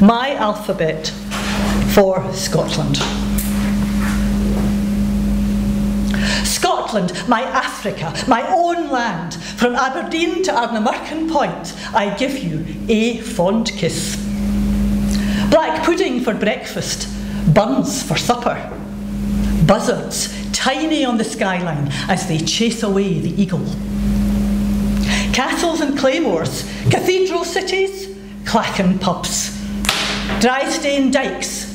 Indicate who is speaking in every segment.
Speaker 1: My alphabet for Scotland. Scotland, my Africa, my own land, from Aberdeen to Ardnamurchan Point, I give you a fond kiss. Black pudding for breakfast, buns for supper. Buzzards, tiny on the skyline as they chase away the eagle. Castles and claymores, cathedral cities, clachan pubs. Dry-stained dykes,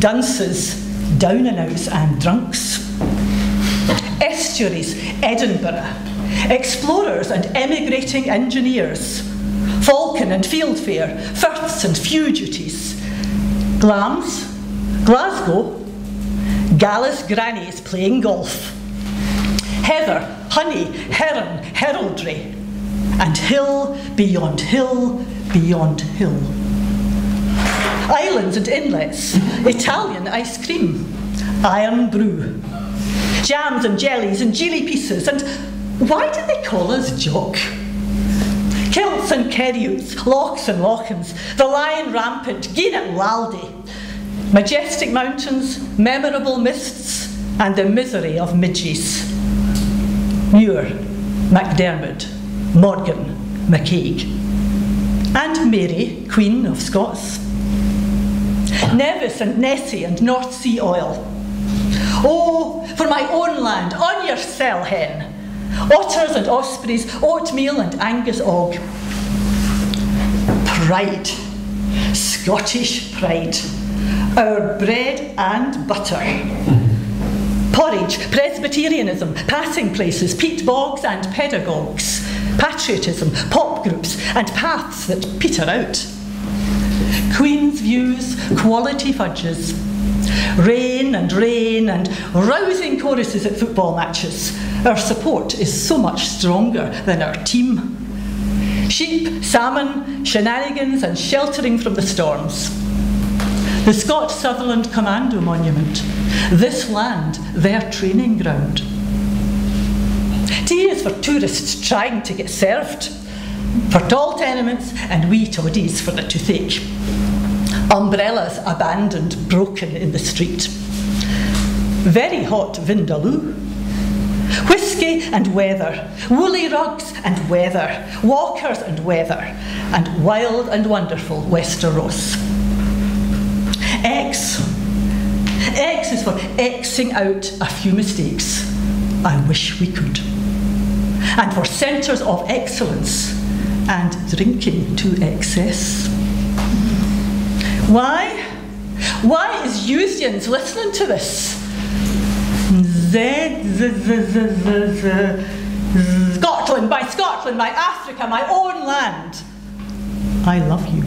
Speaker 1: dunces, down-and-outs and drunks. Estuaries, Edinburgh, explorers and emigrating engineers, falcon and fieldfare, firths and fugitives, Glams, Glasgow, Gallus grannies playing golf, heather, honey, heron, heraldry, and hill beyond hill beyond hill. Islands and inlets, Italian ice cream, iron brew, jams and jellies and jelly pieces, and why do they call us jock? Kilts and kerriots, lochs and lochans, the lion rampant, gin and laldy, majestic mountains, memorable mists, and the misery of midges. Muir, MacDermid, Morgan, McCaig, and Mary, Queen of Scots. Nevis and Nessie and North Sea oil. Oh, for my own land, on your cell hen. Otters and ospreys, oatmeal and Angus og. Pride, Scottish pride, our bread and butter. Porridge, Presbyterianism, passing places, peat bogs and pedagogues. Patriotism, pop groups and paths that peter out. Queen's views, quality fudges. Rain and rousing choruses at football matches. Our support is so much stronger than our team. Sheep, salmon, shenanigans and sheltering from the storms. The Scott Sutherland Commando Monument. This land, their training ground. Tea is for tourists trying to get served. For tall tenements and wee toddies for the toothache. Umbrellas abandoned, broken in the street. Very hot Vindaloo. Whisky and weather, woolly rugs and weather, walkers and weather, and wild and wonderful Westeros. X. X is for Xing out a few mistakes. I wish we could. And for centres of excellence and drinking to excess. Why? Why is Youthsians listening to this? Scotland, my Africa, my own land. I love you.